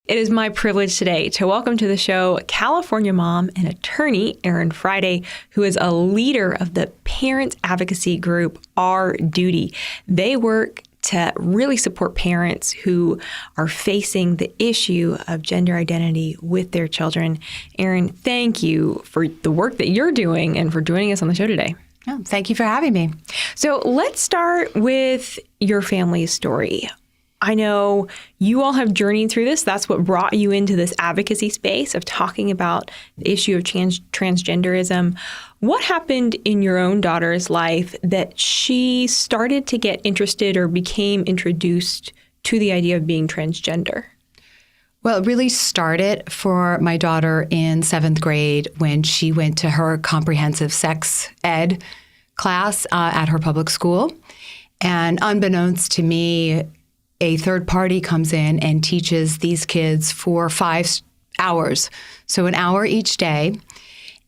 It is my privilege today to welcome to the show California mom and attorney Erin Friday, who is a leader of the parent advocacy group Our Duty. They work to really support parents who are facing the issue of gender identity with their children. Erin, thank you for the work that you're doing and for joining us on the show today. Oh, thank you for having me. So let's start with your family's story. I know you all have journeyed through this. That's what brought you into this advocacy space of talking about the issue of transgenderism. What happened in your own daughter's life that she started to get interested or became introduced to the idea of being transgender? Well, it really started for my daughter in 7th grade when she went to her comprehensive sex ed class at her public school. And unbeknownst to me, a third party comes in and teaches these kids for 5 hours, so an hour each day.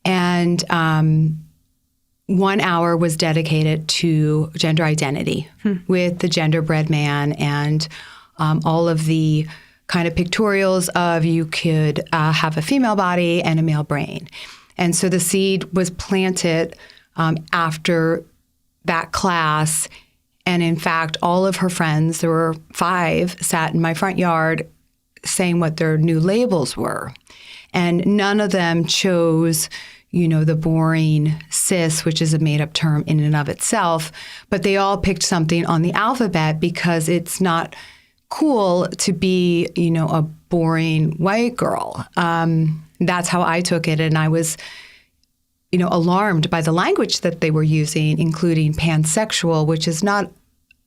And 1 hour was dedicated to gender identity with the genderbread man and all of the kind of pictorials of you could have a female body and a male brain. And so the seed was planted after that class. And in fact, all of her friends, there were 5, sat in my front yard saying what their new labels were. And none of them chose, the boring cis, which is a made-up term in and of itself, but they all picked something on the alphabet because it's not cool to be, a boring white girl. That's how I took it. And I was alarmed by the language that they were using, including pansexual, which is not,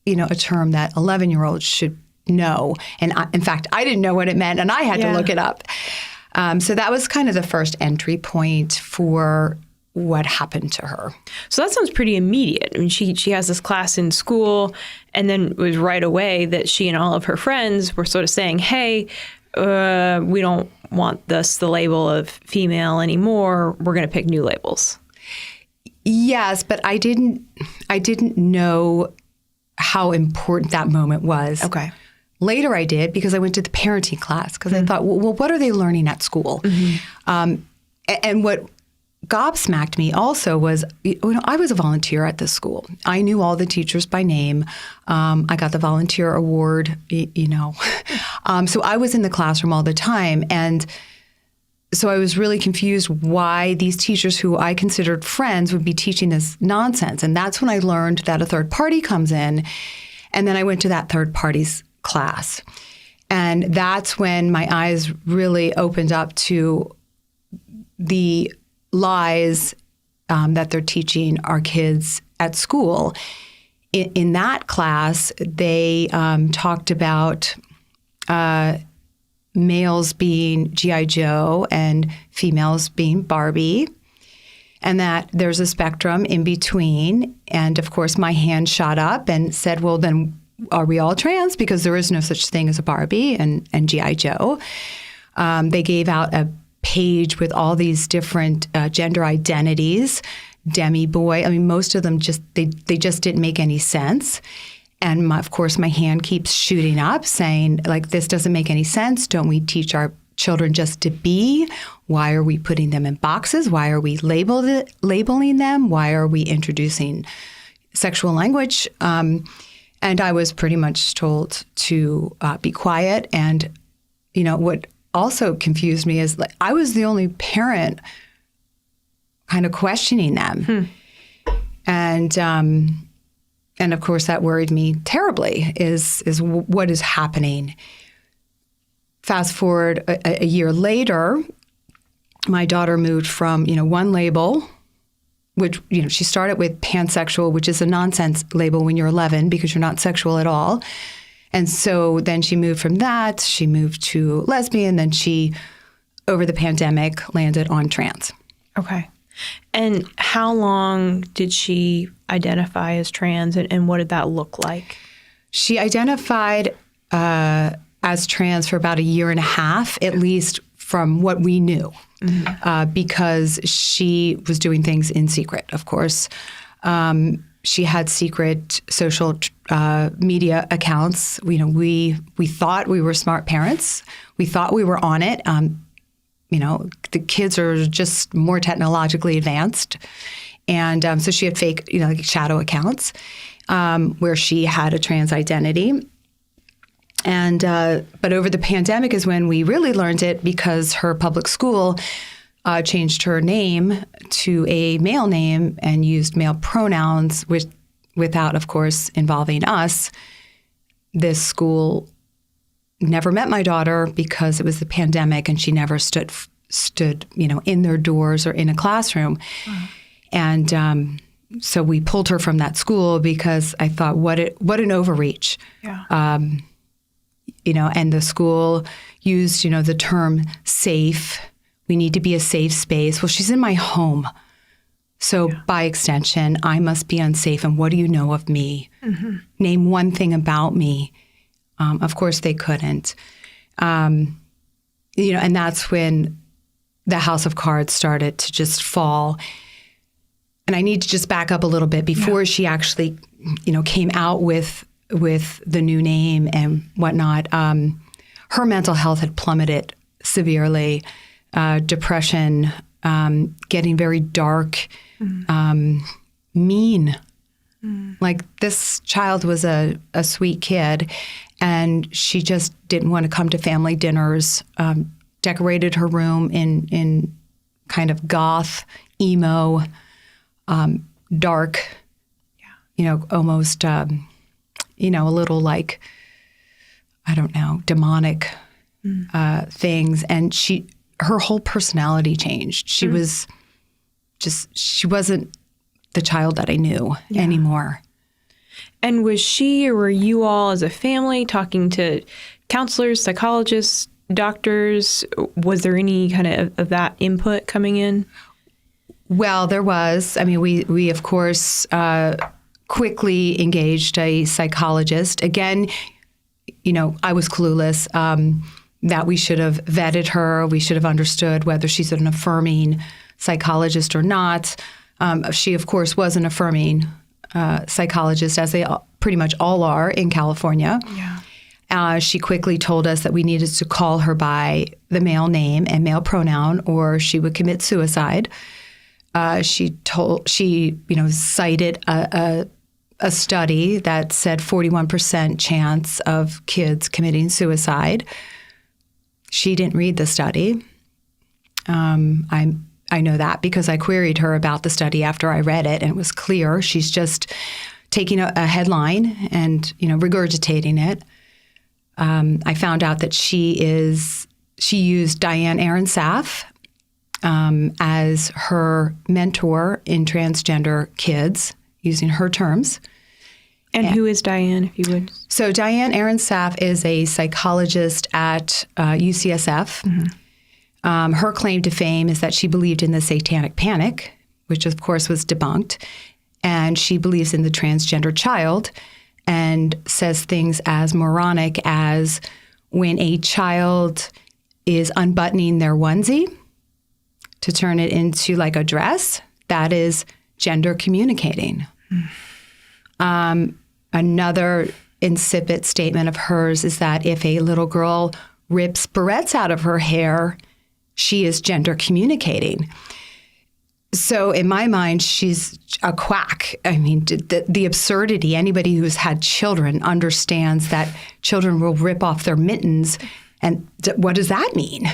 a term that 11-year-olds should know. And in fact, I didn't know what it meant, and I had to look it up. So that was kind of the first entry point for what happened to her. So that sounds pretty immediate. I mean, she has this class in school, and then it was right away that she and all of her friends were sort of saying, hey, we don't want the label of female anymore. We're going to pick new labels. Yes, but I didn't know how important that moment was. Okay. Later I did, because I went to the parenting class, because I thought, well, what are they learning at school? And what gobsmacked me also was, I was a volunteer at this school. I knew all the teachers by name. I got the volunteer award, So I was in the classroom all the time. And so I was really confused why these teachers who I considered friends would be teaching this nonsense. And that's when I learned that a third party comes in. And then I went to that third party's class. And that's when my eyes really opened up to the lies that they're teaching our kids at school. In that class, they talked about males being G.I. Joe and females being Barbie, and that there's a spectrum in between. And of course, my hand shot up and said, well, then are we all trans? Because there is no such thing as a Barbie and G.I. Joe. They gave out a page with all these different gender identities, demi boy. I mean, most of them they just didn't make any sense. And of course, my hand keeps shooting up saying, this doesn't make any sense. Don't we teach our children just to be? Why are we putting them in boxes? Why are we labeling them? Why are we introducing sexual language? And I was pretty much told to be quiet. And, what also confused me is I was the only parent kind of questioning them. And of course, that worried me terribly, is what is happening. Fast forward a year later, my daughter moved from, one label, which, she started with pansexual, which is a nonsense label when you're 11 because you're not sexual at all. And so then she moved from that, she moved to lesbian, then she, over the pandemic, landed on trans. Okay. And how long did she identify as trans, and what did that look like? She identified as trans for about 1.5 years, at least from what we knew, because she was doing things in secret, of course. She had secret social media accounts. We thought we were smart parents. We thought we were on it. The kids are just more technologically advanced. And so she had fake, like shadow accounts where she had a trans identity. And but over the pandemic is when we really learned it, because her public school changed her name to a male name and used male pronouns, without, of course, involving us. This school never met my daughter because it was the pandemic, and she never stood in their doors or in a classroom. Wow. And so we pulled her from that school because I thought, what an overreach. Yeah. And the school used, the term safe. We need to be a safe space. Well, she's in my home. So by extension, I must be unsafe. And what do you know of me? Mm-hmm. Name one thing about me. Of course, they couldn't. And that's when the house of cards started to just fall. And I need to just back up a little bit before she actually, came out with the new name and whatnot. Her mental health had plummeted severely. Depression, getting very dark, mean. Like, this child was a sweet kid, and she just didn't want to come to family dinners. Decorated her room in kind of goth, emo, dark, almost, a little like, I don't know, demonic things. And her whole personality changed. She wasn't the child that I knew anymore. And was she, or were you all as a family talking to counselors, psychologists, doctors? Was there any kind of that input coming in? Well, there was. I mean, we of course quickly engaged a psychologist. Again, I was clueless that we should have vetted her. We should have understood whether she's an affirming psychologist or not. She, of course, was an affirming psychologist, as they pretty much all are in California. Yeah. She quickly told us that we needed to call her by the male name and male pronoun, or she would commit suicide. She cited a study that said 41% chance of kids committing suicide. She didn't read the study. I know that because I queried her about the study after I read it, and it was clear she's just taking a headline and regurgitating it. I found out that she used Diane Aronsaf as her mentor in transgender kids, using her terms. And who is Diane, if you would? So Diane Aronsaf is a psychologist at UCSF. Mm-hmm. Her claim to fame is that she believed in the satanic panic, which of course was debunked, and she believes in the transgender child, and says things as moronic as when a child is unbuttoning their onesie to turn it into like a dress, that is gender communicating. Another insipid statement of hers is that if a little girl rips barrettes out of her hair, she is gender communicating. So in my mind, she's a quack. I mean, the absurdity, anybody who's had children understands that children will rip off their mittens. And what does that mean?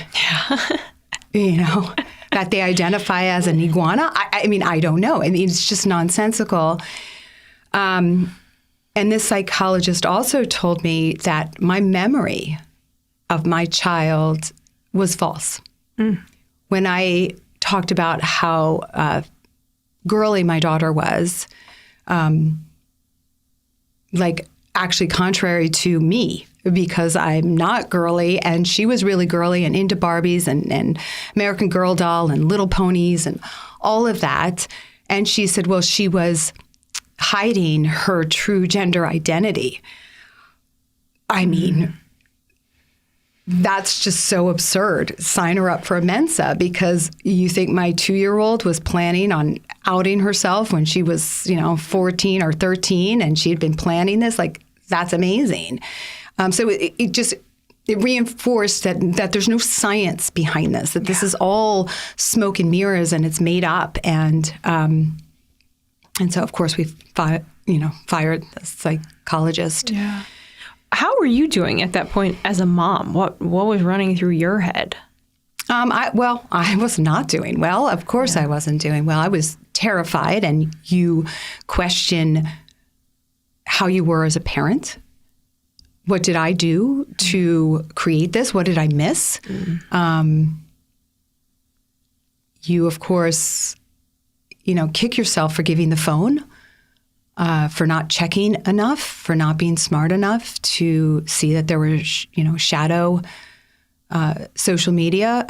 That they identify as an iguana? I mean, I don't know. I mean, it's just nonsensical. And this psychologist also told me that my memory of my child was false. When I talked about how girly my daughter was, actually contrary to me, because I'm not girly, and she was really girly and into Barbies and American Girl doll and Little Ponies and all of that. And she said, well, she was hiding her true gender identity. I mean, that's just so absurd. Sign her up for a Mensa because you think my 2-year-old was planning on outing herself when she was, 14 or 13 and she had been planning this. Like, that's amazing. So it reinforced that there's no science behind this, that this is all smoke and mirrors and it's made up. And so, of course, we fired the psychologist. Yeah. How were you doing at that point as a mom? What was running through your head? I was not doing well. Of course, I wasn't doing well. I was terrified, and you question how you were as a parent. What did I do to create this? What did I miss? You, of course, kick yourself for giving the phone. For not checking enough, for not being smart enough to see that there was, shadow social media.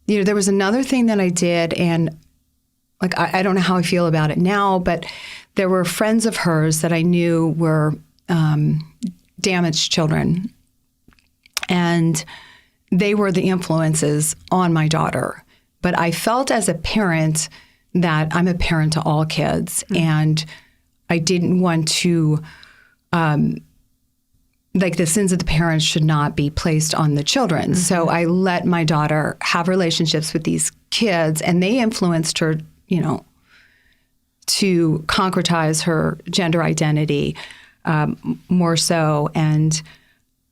There was another thing that I did, and I don't know how I feel about it now, but there were friends of hers that I knew were damaged children, and they were the influences on my daughter. But I felt as a parent that I'm a parent to all kids, and I didn't want to, the sins of the parents should not be placed on the children. So I let my daughter have relationships with these kids, and they influenced her, to concretize her gender identity more so. And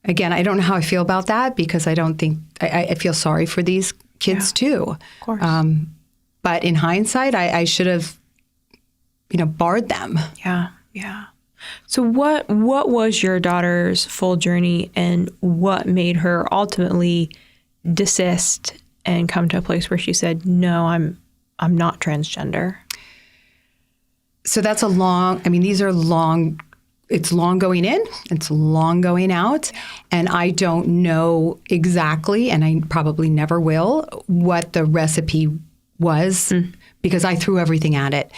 again, I don't know how I feel about that because I don't think, I feel sorry for these kids too. Of course. But in hindsight, I should have, barred them. Yeah, yeah. So what was your daughter's full journey, and what made her ultimately desist and come to a place where she said, "No, I'm not transgender"? So that's these are long. It's long going in, it's long going out, and I don't know exactly, and I probably never will, what the recipe was because I threw everything at it.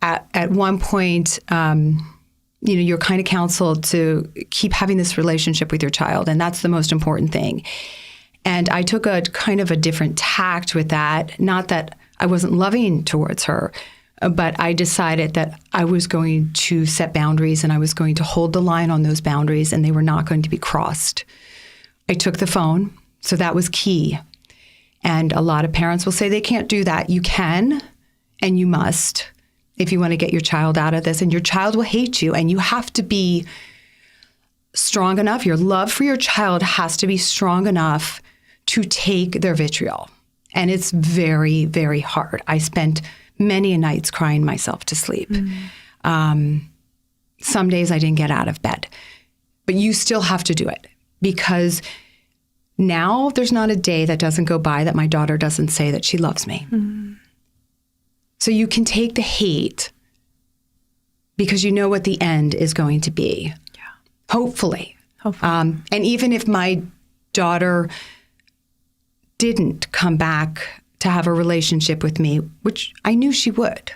At one point, you're kind of counseled to keep having this relationship with your child, and that's the most important thing. And I took a kind of a different tact with that. Not that I wasn't loving towards her, but I decided that I was going to set boundaries and I was going to hold the line on those boundaries, and they were not going to be crossed. I took the phone, so that was key. And a lot of parents will say they can't do that. You can, and you must, if you want to get your child out of this. And your child will hate you, and you have to be strong enough. Your love for your child has to be strong enough to take their vitriol. And it's very, very hard. I spent many nights crying myself to sleep. Some days I didn't get out of bed. But you still have to do it, because now there's not a day that doesn't go by that my daughter doesn't say that she loves me. So you can take the hate because you know what the end is going to be. Yeah. Hopefully. And even if my daughter didn't come back to have a relationship with me, which I knew she would,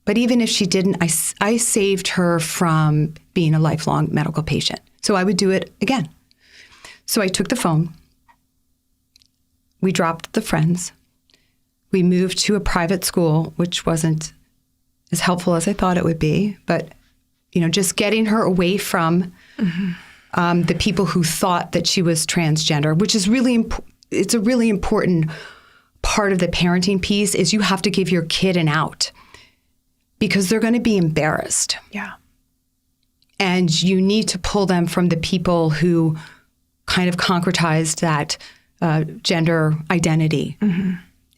but even if she didn't, I saved her from being a lifelong medical patient. So I would do it again. So I took the phone. We dropped the friends. We moved to a private school, which wasn't as helpful as I thought it would be. But, just getting her away from the people who thought that she was transgender, which is it's a really important part of the parenting piece, is you have to give your kid an out because they're going to be embarrassed. Yeah. And you need to pull them from the people who kind of concretized that gender identity.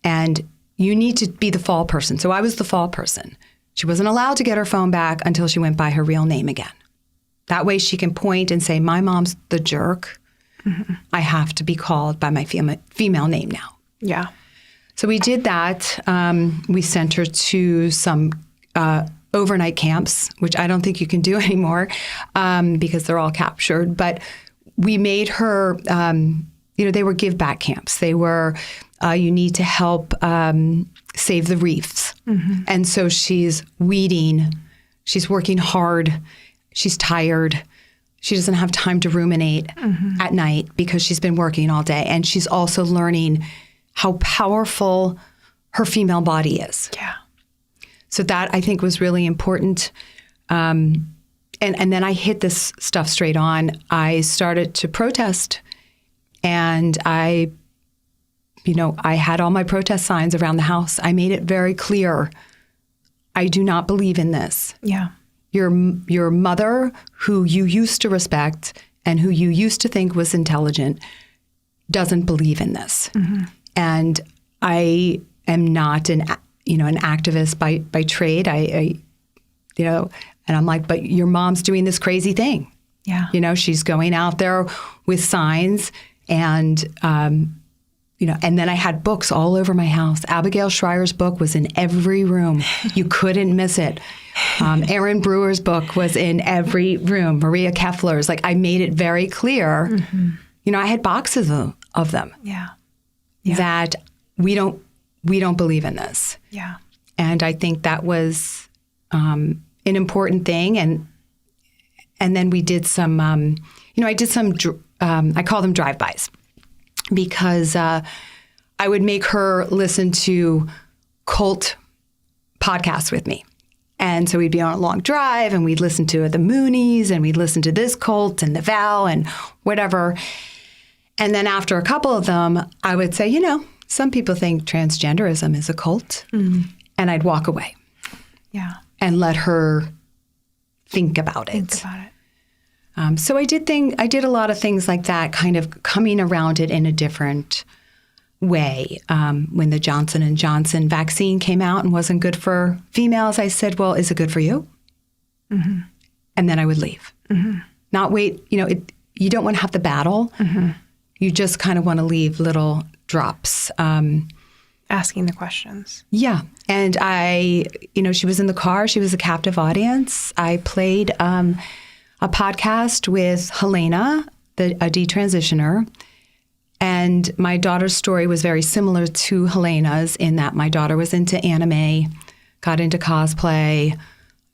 And you need to be the fall person. So I was the fall person. She wasn't allowed to get her phone back until she went by her real name again. That way she can point and say, my mom's the jerk. I have to be called by my female name now. Yeah. So we did that. We sent her to some overnight camps, which I don't think you can do anymore because they're all captured. But we made her, they were give back camps. They were, you need to help save the reefs. And so she's weeding, she's working hard, she's tired, She doesn't have time to ruminate at night because she's been working all day. And she's also learning how powerful her female body is. Yeah. So that, I think, was really important. And then I hit this stuff straight on. I started to protest. And I had all my protest signs around the house. I made it very clear, I do not believe in this. Yeah. Your mother, who you used to respect and who you used to think was intelligent, doesn't believe in this. And I am not an activist by trade. And I'm like, but your mom's doing this crazy thing. Yeah. She's going out there with signs and and then I had books all over my house. Abigail Schreier's book was in every room. You couldn't miss it. Erin Brewer's book was in every room. Maria Keffler's. Like, I made it very clear. I had boxes of them. Yeah. That we don't believe in this. Yeah. And I think that was an important thing. And then we did some. I did some. I call them drive-bys. Because I would make her listen to cult podcasts with me. And so we'd be on a long drive and we'd listen to the Moonies and we'd listen to this cult and the Vow and whatever. And then after a couple of them, I would say, some people think transgenderism is a cult. And I'd walk away. Yeah. And let her think about it. Think about it. So I did a lot of things like that, kind of coming around it in a different way. When the Johnson & Johnson vaccine came out and wasn't good for females, I said, well, is it good for you? And then I would leave. Not wait. You don't want to have the battle. You just kind of want to leave little drops. Asking the questions. Yeah. And she was in the car. She was a captive audience. I played a podcast with Helena, a detransitioner. And my daughter's story was very similar to Helena's in that my daughter was into anime, got into cosplay,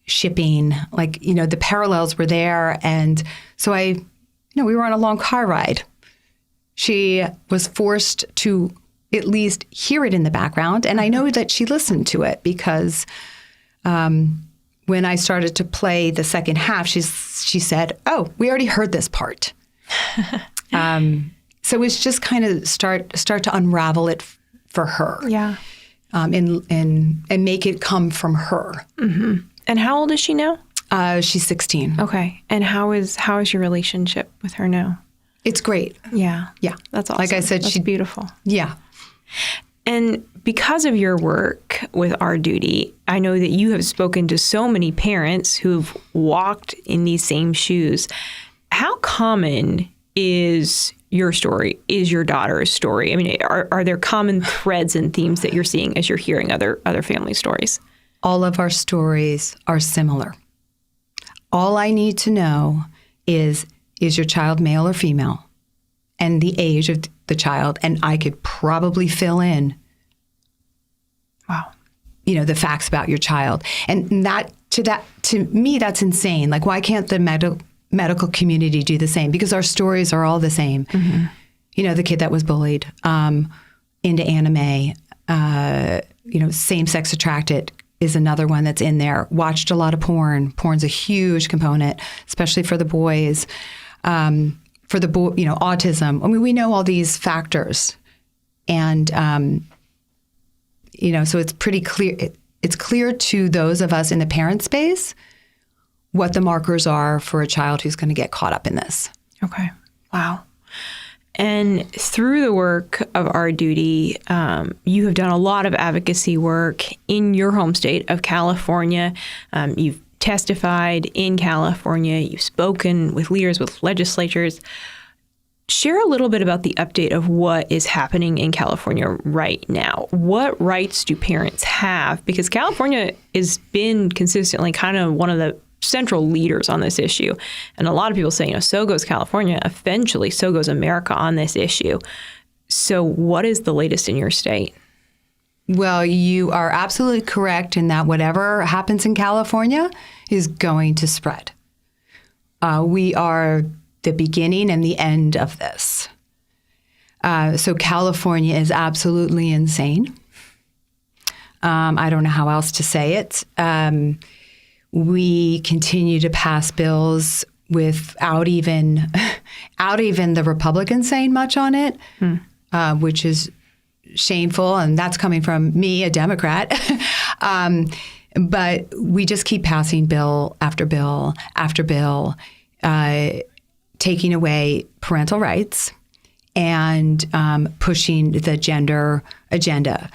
shipping, the parallels were there. And so we were on a long car ride. She was forced to at least hear it in the background. And I know that she listened to it because when I started to play the second half, she said, "Oh, we already heard this part." So it's just kind of start to unravel it for her, and make it come from her. And how old is she now? She's 16. Okay. And how is your relationship with her now? It's great. Yeah. Yeah, That's awesome. Like I said, she's beautiful. Yeah. And because of your work with Our Duty, I know that you have spoken to so many parents who've walked in these same shoes. How common is your story, is your daughter's story? I mean, are there common threads and themes that you're seeing as you're hearing other family stories? All of our stories are similar. All I need to know is your child male or female? And the age of the child, and I could probably fill in, the facts about your child. And to me, that's insane. Like, why can't the medical community do the same? Because our stories are all the same. The kid that was bullied, into anime, same-sex attracted is another one that's in there. Watched a lot of porn. Porn's a huge component, especially for the boys. For the boy, autism. I mean, we know all these factors, and so it's pretty clear. It's clear to those of us in the parent space what the markers are for a child who's going to get caught up in this. Okay. Wow. And through the work of Our Duty, you have done a lot of advocacy work in your home state of California. You've testified in California. You've spoken with leaders, with legislatures. Share a little bit about the update of what is happening in California right now. What rights do parents have? Because California has been consistently kind of one of the central leaders on this issue. And a lot of people say, so goes California. Eventually, so goes America on this issue. So what is the latest in your state? Well, you are absolutely correct in that whatever happens in California is going to spread. We are the beginning and the end of this. So California is absolutely insane. I don't know how else to say it. We continue to pass bills without even the Republicans saying much on it, which is shameful. And that's coming from me, a Democrat. But we just keep passing bill after bill after bill, taking away parental rights and pushing the gender agenda.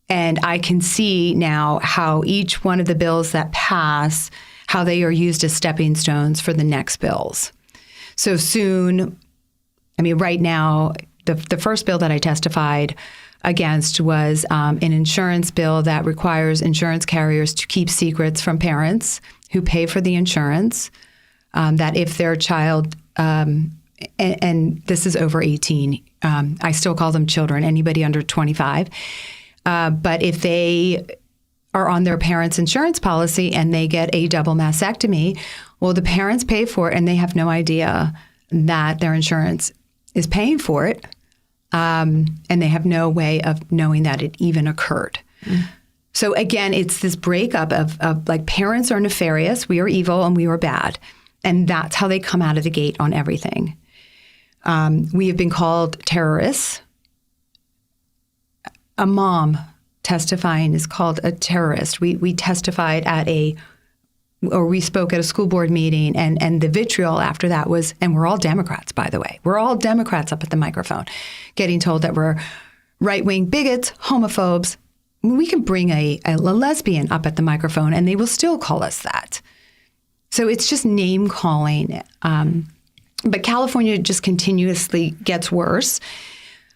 And I can see now how each one of the bills that pass, how they are used as stepping stones for the next bills. So soon, right now, the first bill that I testified against was an insurance bill that requires insurance carriers to keep secrets from parents who pay for the insurance, that if their child, and this is over 18, I still call them children, anybody under 25, but if they are on their parents' insurance policy and they get a double mastectomy, well, the parents pay for it and they have no idea that their insurance is paying for it. And they have no way of knowing that it even occurred. So again, it's this breakup of like parents are nefarious, we are evil, and we are bad. And that's how they come out of the gate on everything. We have been called terrorists. A mom testifying is called a terrorist. We testified we spoke at a school board meeting, and the vitriol after that was, and we're all Democrats, by the way. We're all Democrats up at the microphone, getting told that we're right-wing bigots, homophobes. We can bring a lesbian up at the microphone, and they will still call us that. So it's just name-calling. But California just continuously gets worse.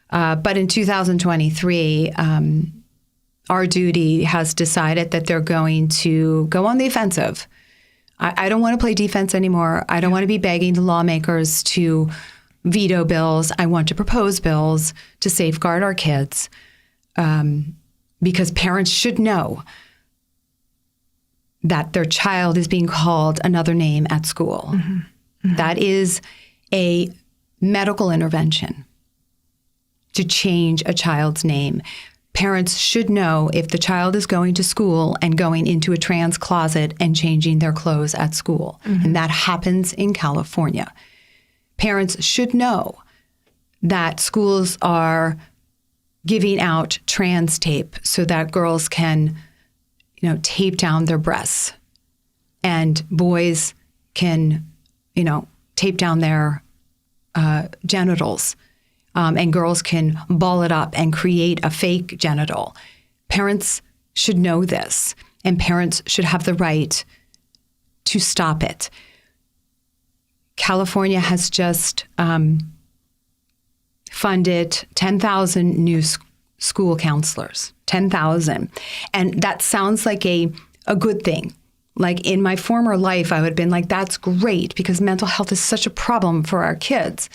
But in 2023, our duty has decided that they're going to go on the offensive. I don't want to play defense anymore. I don't want to be begging the lawmakers to veto bills. I want to propose bills to safeguard our kids, because parents should know that their child is being called another name at school. Mm-hmm. Mm-hmm. That is a medical intervention to change a child's name. Parents should know if the child is going to school and going into a trans closet and changing their clothes at school. Mm-hmm. And that happens in California. Parents should know that schools are giving out trans tape so that girls can, tape down their breasts, and boys can, tape down their genitals. And girls can ball it up and create a fake genital. Parents should know this, and parents should have the right to stop it. California has just funded 10,000 new school counselors, 10,000. And that sounds like a good thing. Like in my former life, I would have been like, that's great, because mental health is such a problem for our kids.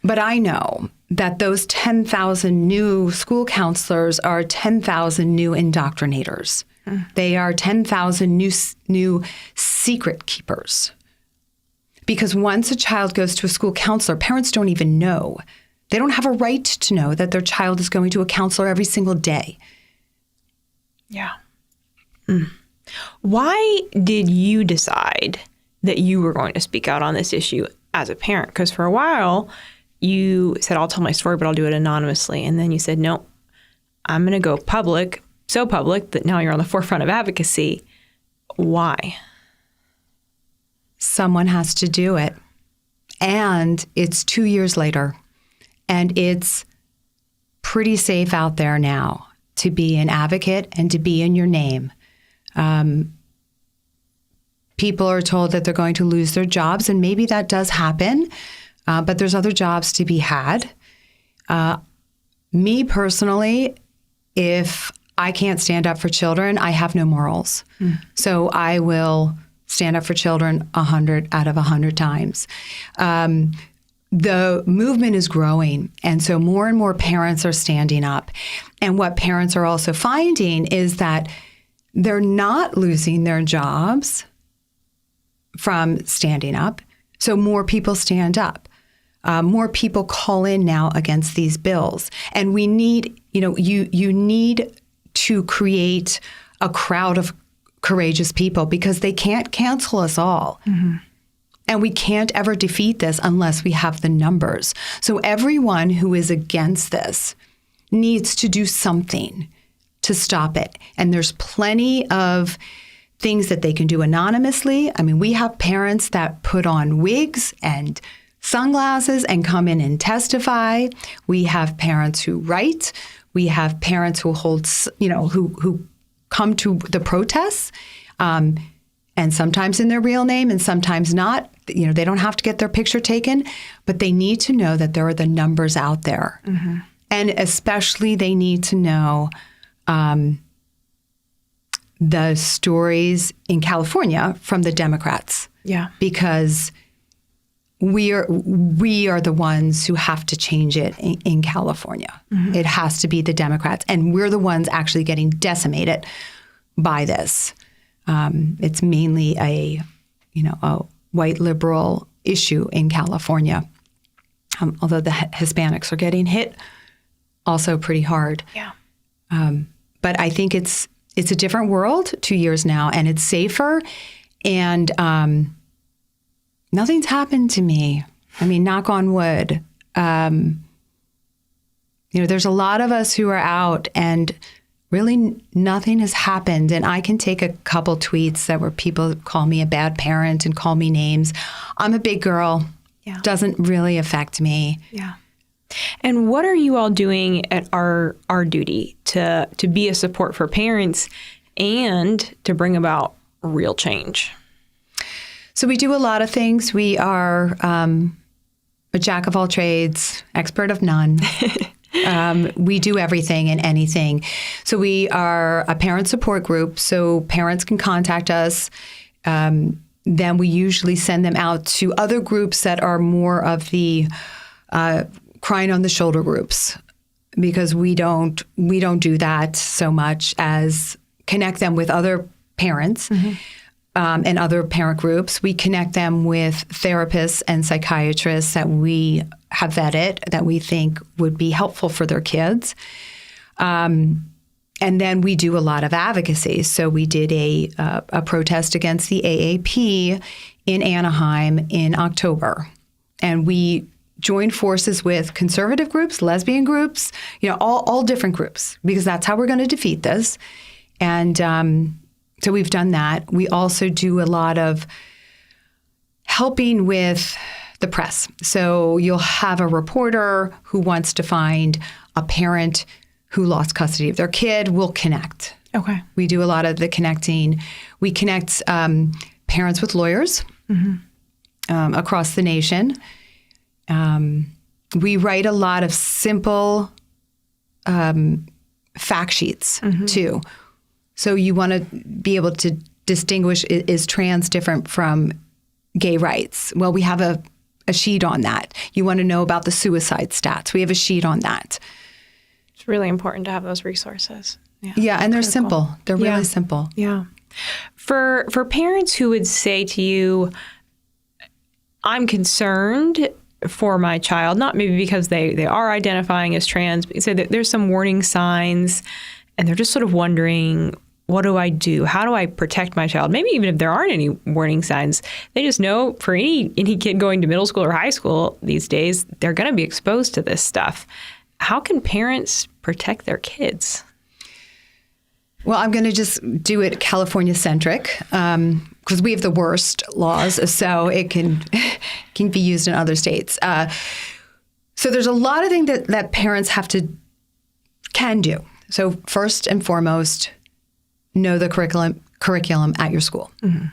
But I know that those 10,000 new school counselors are 10,000 new indoctrinators. They are 10,000 new secret keepers. Because once a child goes to a school counselor, parents don't even know. They don't have a right to know that their child is going to a counselor every single day. Yeah. Why did you decide that you were going to speak out on this issue as a parent? Because for a while, you said, I'll tell my story, but I'll do it anonymously. And then you said, no, I'm going to go public, so public that now you're on the forefront of advocacy. Why? Someone has to do it. And it's 2 years later. And it's pretty safe out there now to be an advocate and to be in your name. People are told that they're going to lose their jobs, and maybe that does happen. But there's other jobs to be had. Me personally, if I can't stand up for children, I have no morals. So I will stand up for children 100 out of 100 times. The movement is growing, and so more and more parents are standing up. And what parents are also finding is that they're not losing their jobs. from standing up. So more people stand up. More people call in now against these bills. And we need, you need to create a crowd of courageous people because they can't cancel us all. Mm-hmm. And we can't ever defeat this unless we have the numbers. So everyone who is against this needs to do something to stop it. And there's plenty of things that they can do anonymously. I mean, we have parents that put on wigs and sunglasses and come in and testify. We have parents who write. We have parents who hold, who come to the protests, and sometimes in their real name and sometimes not. They don't have to get their picture taken, but they need to know that there are the numbers out there. Mm-hmm. And especially they need to know the stories in California from the Democrats. Yeah. Because we are the ones who have to change it in California. Mm-hmm. It has to be the Democrats. And we're the ones actually getting decimated by this. It's mainly a white liberal issue in California, although the Hispanics are getting hit also pretty hard. Yeah. But I think it's a different world 2 years now, and it's safer. And nothing's happened to me. I mean, knock on wood. There's a lot of us who are out, and really nothing has happened. And I can take a couple tweets that where people call me a bad parent and call me names. I'm a big girl. Yeah. Doesn't really affect me. Yeah. And what are you all doing at our duty to be a support for parents and to bring about real change? So we do a lot of things. We are a jack of all trades, expert of none. We do everything and anything. So we are a parent support group, so parents can contact us. Then we usually send them out to other groups that are more of the crying on the shoulder groups, because we don't do that so much as connect them with other parents. Mm-hmm. And other parent groups. We connect them with therapists and psychiatrists that we have vetted that we think would be helpful for their kids. And then we do a lot of advocacy. So we did a protest against the AAP in Anaheim in October. And we joined forces with conservative groups, lesbian groups, all different groups, because that's how we're going to defeat this. And so we've done that. We also do a lot of helping with the press. So you'll have a reporter who wants to find a parent who lost custody of their kid. We'll connect. Okay. We do a lot of the connecting. We connect parents with lawyers across the nation. We write a lot of simple fact sheets too. So you want to be able to distinguish, is trans different from gay rights? Well, we have a sheet on that. You want to know about the suicide stats? We have a sheet on that. It's really important to have those resources. Yeah, and they're simple. They're really simple. Yeah. For parents who would say to you, I'm concerned for my child, not maybe because they are identifying as trans, but say that there's some warning signs, and they're just sort of wondering, what do I do? How do I protect my child? Maybe even if there aren't any warning signs, they just know for any kid going to middle school or high school these days, they're going to be exposed to this stuff. How can parents protect their kids? Well, I'm going to just do it California-centric because we have the worst laws, so it can be used in other states. So there's a lot of things that parents can do. So first and foremost, know the curriculum at your school. Mm-hmm.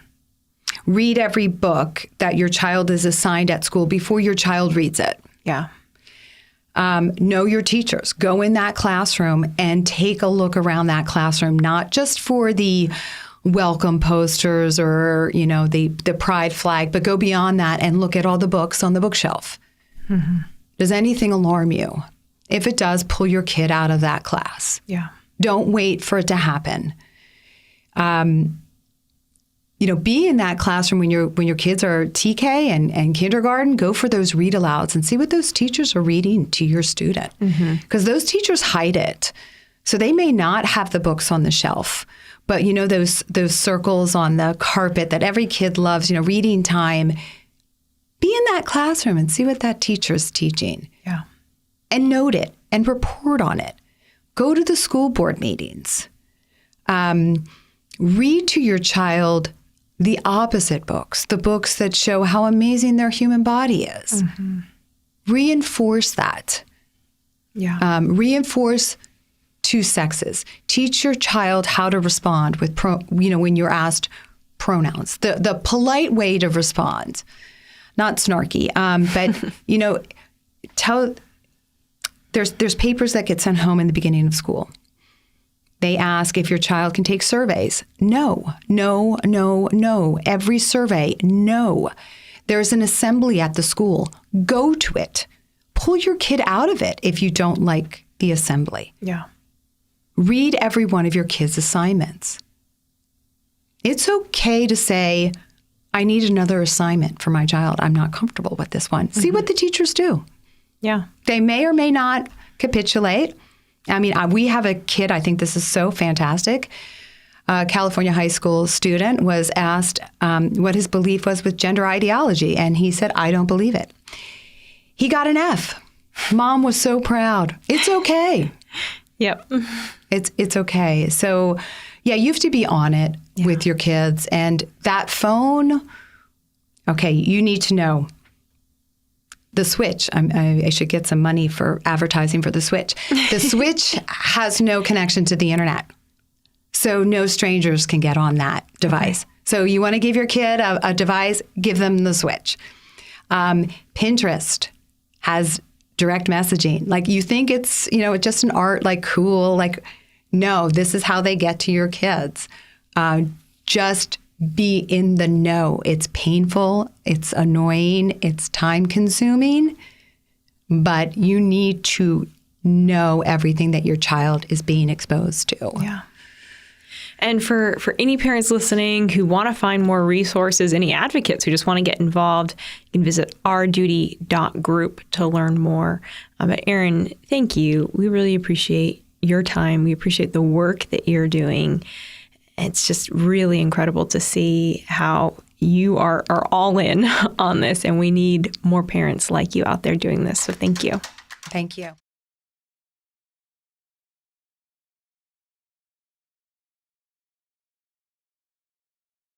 Read every book that your child is assigned at school before your child reads it. Yeah. Know your teachers. Go in that classroom and take a look around that classroom, not just for the welcome posters or, the pride flag, but go beyond that and look at all the books on the bookshelf. Mm-hmm. Does anything alarm you? If it does, pull your kid out of that class. Yeah. Don't wait for it to happen. be in that classroom when your kids are TK and kindergarten. Go for those read alouds and see what those teachers are reading to your student, because those teachers hide it. So they may not have the books on the shelf, but those circles on the carpet that every kid loves. Reading time. Be in that classroom and see what that teacher's teaching. Yeah, and note it and report on it. Go to the school board meetings. Read to your child the opposite books, the books that show how amazing their human body is. Reinforce that. Yeah. Reinforce two sexes. Teach your child how to respond with, when you're asked pronouns, the polite way to respond, not snarky. But, there's papers that get sent home in the beginning of school. They ask if your child can take surveys. No, no, no, no. Every survey, no. There's an assembly at the school. Go to it. Pull your kid out of it if you don't like the assembly. Yeah. Read every one of your kids' assignments. It's okay to say, I need another assignment for my child. I'm not comfortable with this one. See what the teachers do. Yeah. They may or may not capitulate. I mean, we have a kid, I think this is so fantastic. A California high school student was asked what his belief was with gender ideology, and he said, I don't believe it. He got an F. Mom was so proud. It's okay. Yep. It's okay. So, yeah, you have to be on it with your kids. And that phone, okay, you need to know. The Switch, I should get some money for advertising for the Switch. The Switch has no connection to the internet. So no strangers can get on that device. Okay. So you want to give your kid a device, give them the Switch. Pinterest has direct messaging. Like you think it's, just an art, like cool, like, no, this is how they get to your kids. Just be in the know. It's painful, it's annoying, it's time consuming, but you need to know everything that your child is being exposed to. Yeah. And for any parents listening who want to find more resources, any advocates who just want to get involved, you can visit ourduty.group to learn more. But Erin, thank you. We really appreciate your time. We appreciate the work that you're doing. It's just really incredible to see how you are all in on this, and we need more parents like you out there doing this. So thank you. Thank you.